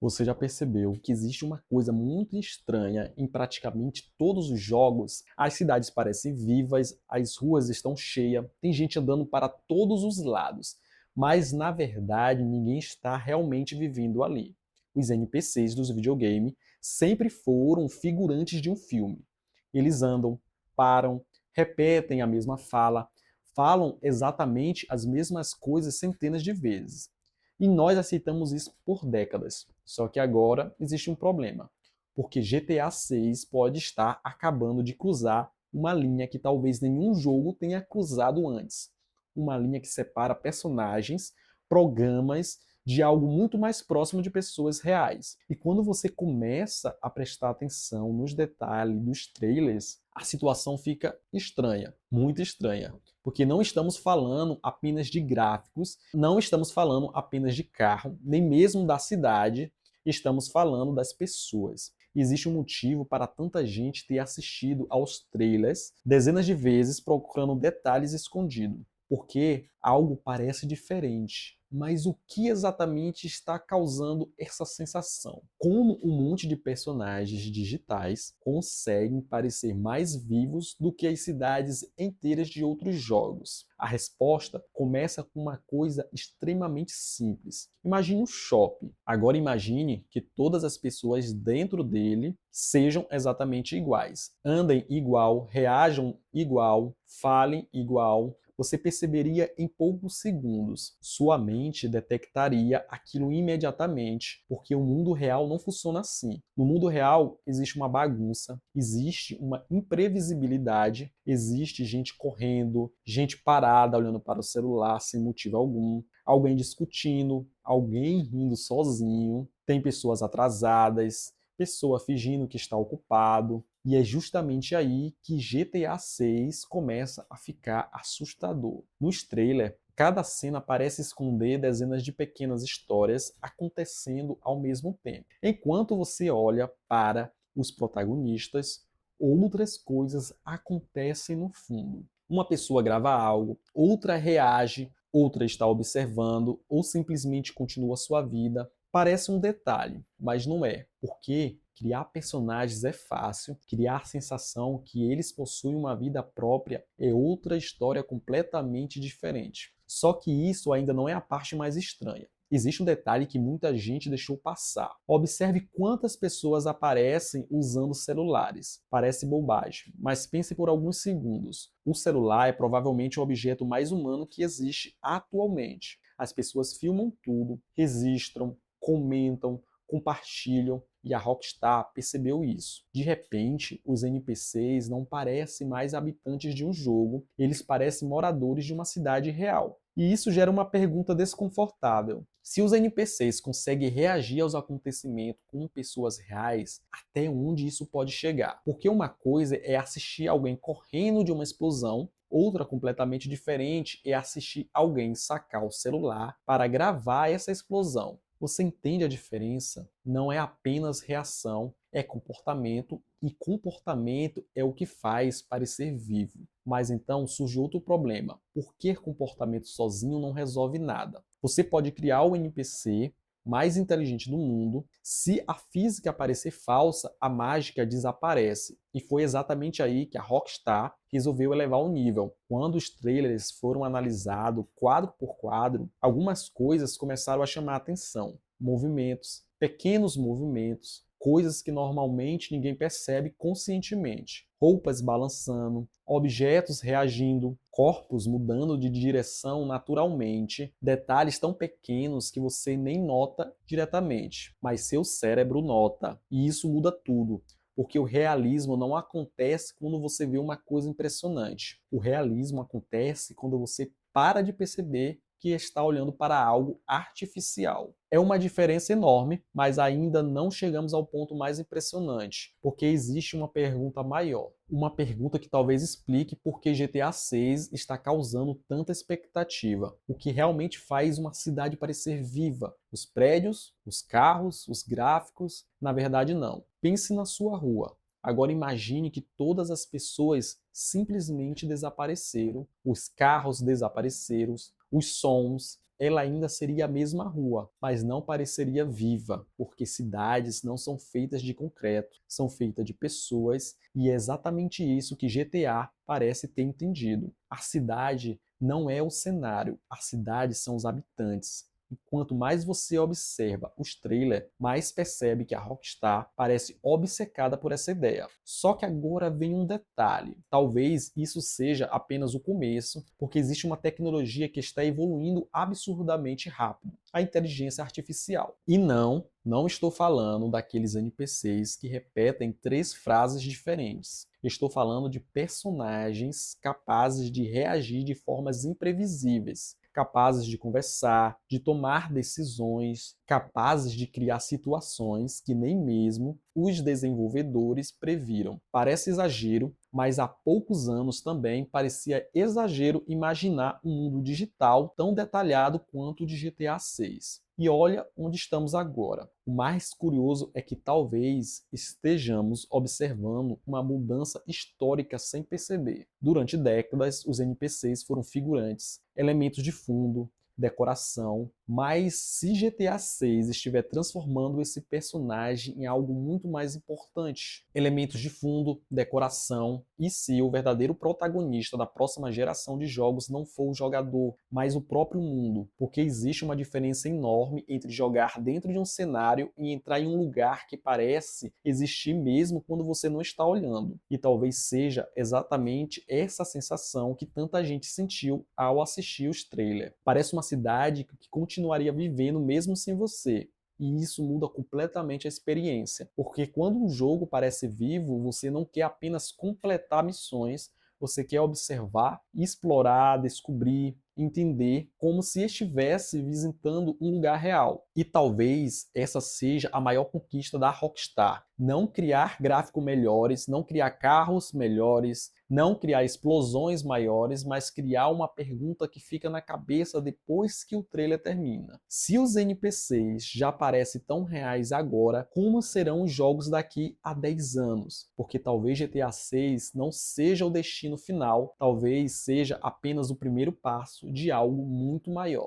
Você já percebeu que existe uma coisa muito estranha em praticamente todos os jogos? As cidades parecem vivas, as ruas estão cheias, tem gente andando para todos os lados, mas na verdade ninguém está realmente vivendo ali. Os NPCs dos videogames sempre foram figurantes de um filme. Eles andam, param, repetem a mesma fala, falam exatamente as mesmas coisas centenas de vezes. E nós aceitamos isso por décadas. Só que agora existe um problema, porque GTA 6 pode estar acabando de cruzar uma linha que talvez nenhum jogo tenha cruzado antes. Uma linha que separa personagens, programas, de algo muito mais próximo de pessoas reais. E quando você começa a prestar atenção nos detalhes dos trailers, a situação fica estranha, muito estranha. Porque não estamos falando apenas de gráficos, não estamos falando apenas de carro, nem mesmo da cidade, estamos falando das pessoas. Existe um motivo para tanta gente ter assistido aos trailers dezenas de vezes procurando detalhes escondidos. Porque algo parece diferente. Mas o que exatamente está causando essa sensação? Como um monte de personagens digitais conseguem parecer mais vivos do que as cidades inteiras de outros jogos? A resposta começa com uma coisa extremamente simples. Imagine um shopping. Agora imagine que todas as pessoas dentro dele sejam exatamente iguais. Andem igual, reajam igual, falem igual. Você perceberia em poucos segundos. Sua mente detectaria aquilo imediatamente, porque o mundo real não funciona assim. No mundo real existe uma bagunça, existe uma imprevisibilidade, existe gente correndo, gente parada olhando para o celular sem motivo algum, alguém discutindo, alguém rindo sozinho, tem pessoas atrasadas, pessoa fingindo que está ocupado. E é justamente aí que GTA 6 começa a ficar assustador. Nos trailers, cada cena parece esconder dezenas de pequenas histórias acontecendo ao mesmo tempo. Enquanto você olha para os protagonistas, outras coisas acontecem no fundo. Uma pessoa grava algo, outra reage, outra está observando ou simplesmente continua sua vida. Parece um detalhe, mas não é, porque criar personagens é fácil, criar a sensação que eles possuem uma vida própria é outra história completamente diferente. Só que isso ainda não é a parte mais estranha. Existe um detalhe que muita gente deixou passar. Observe quantas pessoas aparecem usando celulares. Parece bobagem, mas pense por alguns segundos. O celular é provavelmente o objeto mais humano que existe atualmente. As pessoas filmam tudo, registram, comentam, compartilham, e a Rockstar percebeu isso. De repente, os NPCs não parecem mais habitantes de um jogo, eles parecem moradores de uma cidade real. E isso gera uma pergunta desconfortável. Se os NPCs conseguem reagir aos acontecimentos como pessoas reais, até onde isso pode chegar? Porque uma coisa é assistir alguém correndo de uma explosão, outra completamente diferente é assistir alguém sacar o celular para gravar essa explosão. Você entende a diferença? Não é apenas reação, é comportamento, e comportamento é o que faz parecer vivo. Mas então surge outro problema. Por que comportamento sozinho não resolve nada? Você pode criar o NPC mais inteligente do mundo. Se a física parecer falsa, a mágica desaparece. E foi exatamente aí que a Rockstar resolveu elevar o nível. Quando os trailers foram analisados quadro por quadro, algumas coisas começaram a chamar a atenção. Movimentos, pequenos movimentos, coisas que normalmente ninguém percebe conscientemente. Roupas balançando, objetos reagindo, corpos mudando de direção naturalmente, detalhes tão pequenos que você nem nota diretamente, mas seu cérebro nota, e isso muda tudo. Porque o realismo não acontece quando você vê uma coisa impressionante. O realismo acontece quando você para de perceber que está olhando para algo artificial. É uma diferença enorme, mas ainda não chegamos ao ponto mais impressionante, porque existe uma pergunta maior. Uma pergunta que talvez explique por que GTA 6 está causando tanta expectativa. O que realmente faz uma cidade parecer viva? Os prédios, os carros, os gráficos? Na verdade, não. Pense na sua rua. Agora imagine que todas as pessoas simplesmente desapareceram, os carros desapareceram, os sons, ela ainda seria a mesma rua, mas não pareceria viva, porque cidades não são feitas de concreto, são feitas de pessoas, e é exatamente isso que GTA parece ter entendido. A cidade não é o cenário, a cidade são os habitantes. E quanto mais você observa os trailers, mais percebe que a Rockstar parece obcecada por essa ideia. Só que agora vem um detalhe. Talvez isso seja apenas o começo, porque existe uma tecnologia que está evoluindo absurdamente rápido, a inteligência artificial. E não estou falando daqueles NPCs que repetem 3 frases diferentes. Estou falando de personagens capazes de reagir de formas imprevisíveis, capazes de conversar, de tomar decisões, capazes de criar situações que nem mesmo os desenvolvedores previram. Parece exagero, mas há poucos anos também parecia exagero imaginar um mundo digital tão detalhado quanto o de GTA 6. E olha onde estamos agora. O mais curioso é que talvez estejamos observando uma mudança histórica sem perceber. Durante décadas, os NPCs foram figurantes, elementos de fundo, decoração, mas se GTA 6 estiver transformando esse personagem em algo muito mais importante, elementos de fundo, decoração, e se o verdadeiro protagonista da próxima geração de jogos não for o jogador, mas o próprio mundo, porque existe uma diferença enorme entre jogar dentro de um cenário e entrar em um lugar que parece existir mesmo quando você não está olhando. E talvez seja exatamente essa sensação que tanta gente sentiu ao assistir os trailers. Parece uma cidade que continuaria vivendo mesmo sem você. E isso muda completamente a experiência, porque quando um jogo parece vivo, você não quer apenas completar missões, você quer observar, explorar, descobrir, entender, como se estivesse visitando um lugar real. E talvez essa seja a maior conquista da Rockstar. Não criar gráficos melhores, não criar carros melhores, não criar explosões maiores, mas criar uma pergunta que fica na cabeça depois que o trailer termina. Se os NPCs já parecem tão reais agora, como serão os jogos daqui a 10 anos? Porque talvez GTA 6 não seja o destino final, talvez seja apenas o primeiro passo de algo muito maior.